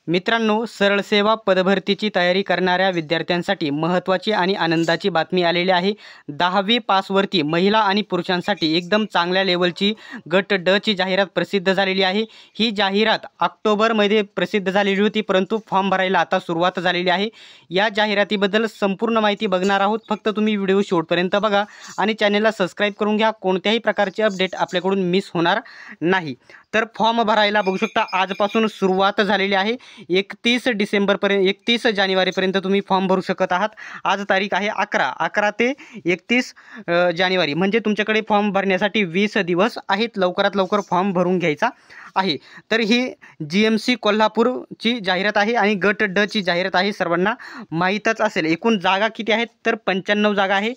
मित्रांनो, सरळ सेवा पदभरतीची तयारी करणाऱ्या विद्यार्थ्यांसाठी महत्त्वाची आणि आनंदाची बातमी आलेली आहे। 10वी पासवरती महिला आणि पुरुषांसाठी एकदम चांगल्या लेवलची गट ड ची जाहिरात प्रसिद्ध झालेली आहे। ही जाहिरात ऑक्टोबरमध्ये प्रसिद्ध झालेली होती, परंतु फॉर्म भरायला आता सुरुवात झालेली आहे। या जाहिरातीबद्दल संपूर्ण माहिती बघणार आहोत। फक्त तुम्ही व्हिडिओ शेवटपर्यंत बघा आणि चॅनलला सबस्क्राईब करून घ्या, कोणत्याही प्रकारचे अपडेट आपल्याकडून मिस होणार नाही। तर फॉर्म भरायला बघू शकता आजपासून सुरुवात झालेली आहे। 31 डिसेंबरपर्यंत 31 जानेवारीपर्यंत तुम्ही फॉर्म भरू शकत आहात। आज तारीख आहे 11 ते 31 जानेवारी, म्हणजे तुमच्याकडे फॉर्म भरण्यासाठी 20 दिवस आहेत। लवकरात लवकर फॉर्म भरून घ्यायचा आहे। तर ही GMC कोल्हापूरची जाहिरात आहे आणि गट ड ची जाहिरात आहे, सर्वांना माहीतच असेल। एकूण जागा किती आहेत तर 95 जागा आहे।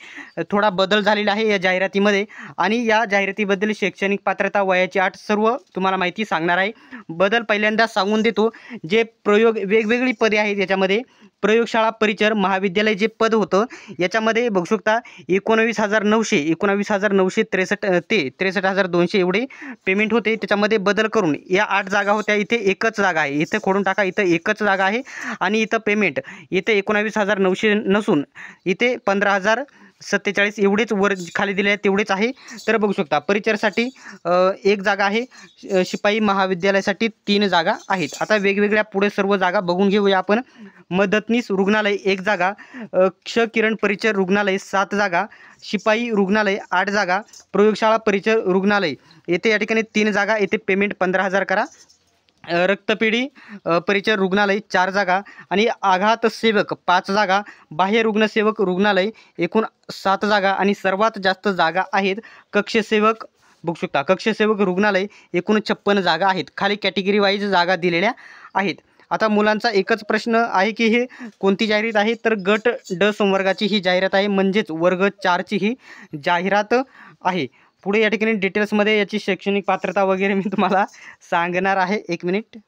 थोडा बदल झालेला आहे या जाहिरातीमध्ये आणि या जाहिरातीबद्दल शैक्षणिक पात्रता, वयाची अट सर्व तुम्हाला माहिती सांगणार आहे। बदल पहिल्यांदा सांगून देतो, जे वेगवेगळी पदे आहेत याच्यामध्ये प्रयोगशाळा परिचर महाविद्यालय जे पद होतं याच्यामध्ये बघू शकता 19,963 ते 63,200 एवढे पेमेंट होते। त्याच्यामध्ये बदल करून या 8 जागा होत्या, इथे एकच जागा आहे, इथे खोडून टाका, इथं एकच जागा आहे आणि इथं पेमेंट इथे 19,900 नसून इथे 15,047 एवढेच वर खाली दिले आहे तेवढेच आहे। तर बघू शकता परिचरसाठी एक जागा आहे, शिपाई महाविद्यालयासाठी 3 जागा आहेत। आता वेगवेगळ्या पुढे सर्व जागा बघून घेऊया आपण। मदतनीस रुग्णालय 1 जागा, क्ष किरण परिचर रुग्णालय 7 जागा, शिपाई रुग्णालय 8 जागा, प्रयोगशाळा परिचर रुग्णालय येथे या ठिकाणी 3 जागा, येथे पेमेंट 15,000 करा। रक्तपेढी परिचर रुग्णालय 4 जागा आणि आघात सेवक 5 जागा, बाह्य रुग्णसेवक रुग्णालय एकूण 7 जागा आणि सर्वात जास्त जागा आहेत कक्षसेवक बघू शकता कक्षसेवक रुग्णालय एकूण 56 जागा आहेत। खाली कॅटेगरी वाईज जागा दिलेल्या आहेत। आता मुलांचा एकच प्रश्न आहे की हे कोणती जाहिरात आहे तर गट ड संवर्गाची ही जाहिरात आहे, म्हणजेच वर्ग 4 ची ही जाहिरात आहे। पुढे या ठिकाणी डिटेल्समध्ये याची शैक्षणिक पात्रता वगैरे मी तुम्हाला सांगणार आहे। 1 मिनिट,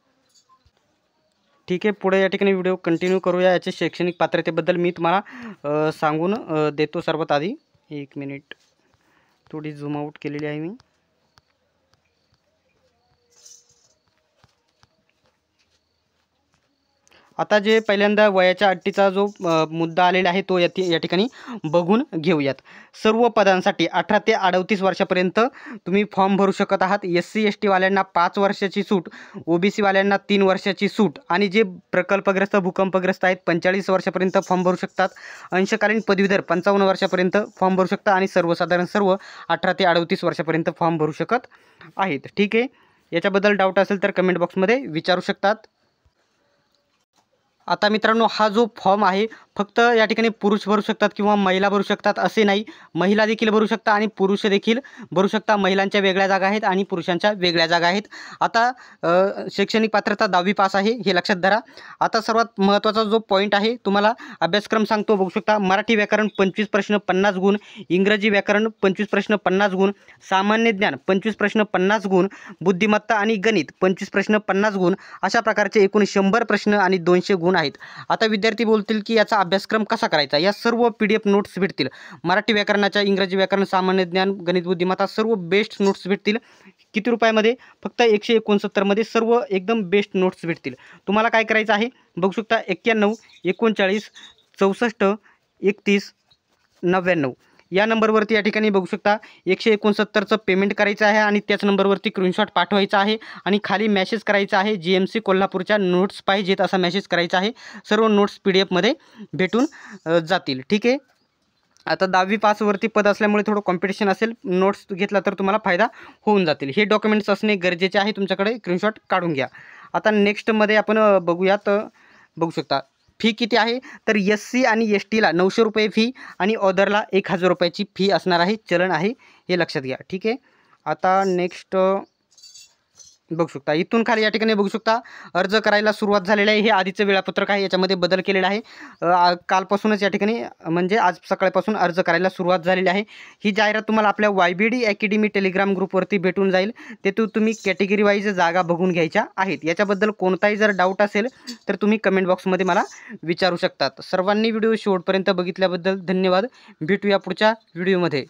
ठीक आहे। पुढे या ठिकाणी व्हिडिओ कंटिन्यू करूया। याची शैक्षणिक पात्रतेबद्दल मी तुम्हाला सांगून देतो। सर्वात आधी 1 मिनिट, थोडी झूम आउट केलेली आहे मी। आता जे पहिल्यांदा वयाच्या अटीचा जो मुद्दा आलेला आहे तो या ठिकाणी बघून घेऊयात। सर्व पदांसाठी 18 ते 38 वर्षापर्यंत तुम्ही फॉर्म भरू शकत आहात। SC ST वाल्यांना 5 वर्षाची सूट, OBC वाल्यांना 3 वर्षाची सूट आणि जे प्रकल्पग्रस्त भूकंपग्रस्त आहेत 45 वर्षापर्यंत फॉर्म भरू शकतात। अंशकालीन पदवीधर 55 वर्षापर्यंत फॉर्म भरू शकतात आणि सर्वसाधारण सर्व 18 ते 38 वर्षापर्यंत फॉर्म भरू शकत आहेत। ठीक आहे, याच्याबद्दल डाऊट असेल तर कमेंट बॉक्समध्ये विचारू शकतात। आता मित्रांनो, हा जो फॉर्म आहे फक्त या ठिकाणी पुरुष भरू शकतात किंवा महिला भरू शकतात असे नाही, महिला देखील भरू शकता आणि पुरुष देखील भरू शकता। महिलांच्या वेगळ्या जागा आहेत आणि पुरुषांच्या वेगळ्या जागा आहेत। आता शैक्षणिक पात्रता 10वी पास आहे हे लक्षात धरा। आता सर्वात महत्त्वाचा जो पॉईंट आहे तुम्हाला अभ्यासक्रम सांगतो, बघू शकता। मराठी व्याकरण 25 प्रश्न 50 गुण, इंग्रजी व्याकरण 25 प्रश्न 50 गुण, सामान्य ज्ञान 25 प्रश्न 50 गुण, बुद्धिमत्ता आणि गणित 25 प्रश्न 50 गुण, अशा प्रकारचे एकूण 100 प्रश्न आणि 200 गुण आहेत। आता विद्यार्थी बोलतील की याचा अभ्यासक्रम कसा करायचा, या सर्व PDF नोट्स भेटतील। मराठी व्याकरणाच्या, इंग्रजी व्याकरण, सामान्य ज्ञान, गणित, बुद्धिमत्ता सर्व बेस्ट नोट्स भेटतील। किती रुपयामध्ये? फक्त 169 मध्ये सर्व एकदम बेस्ट नोट्स भेटतील। तुम्हाला काय करायचं आहे बघू शकता, 91 39 64 31 99 या नंबरवरती या ठिकाणी बघू शकता 169चं पेमेंट करायचं आहे आणि त्याच नंबरवरती स्क्रीनशॉट पाठवायचा आहे आणि खाली मेसेज करायचा आहे GMC कोल्हापूरच्या नोट्स पाहिजेत असा मेसेज करायचा आहे। सर्व नोट्स PDF मध्ये भेटून जातील। ठीक आहे, आता 10वी पासवरती पद असल्यामुळे थोडं कॉम्पिटिशन असेल, नोट्स घेतला तर तुम्हाला फायदा होऊन जातील। हे डॉक्युमेंट्स असणे गरजेचे आहे तुमच्याकडे, स्क्रीनशॉट काढून घ्या। आता नेक्स्टमध्ये आपण बघूयात, बघू शकता फी किती आहे तर SC आणि STला 900 रुपये फी आणि ऑदरला 1000 रुपयाची फी असणार आहे, चलन आहे, हे लक्षात घ्या। ठीक आहे, आता नेक्स्ट बघू शकता, इथून खाली या ठिकाणी बघू शकता अर्ज करायला सुरुवात झालेली आहे। हे आधीचं वेळापत्रक आहे, याच्यामध्ये बदल केलेला आहे। कालपासूनच या ठिकाणी म्हणजे आज सकाळपासून अर्ज करायला सुरुवात झालेली आहे। ही जाहिरात तुम्हाला आपल्या YBD अकॅडमी टेलिग्राम ग्रुपवरती भेटून जाईल। तेथून तुम्ही कॅटेगरी वाईज जागा बघून घ्यायच्या आहेत। याच्याबद्दल कोणताही जर डाऊट असेल तर तुम्ही कमेंट बॉक्समध्ये मला विचारू शकतात। सर्वांनी व्हिडिओ शेवटपर्यंत बघितल्याबद्दल धन्यवाद। भेटूया पुढच्या व्हिडिओमध्ये।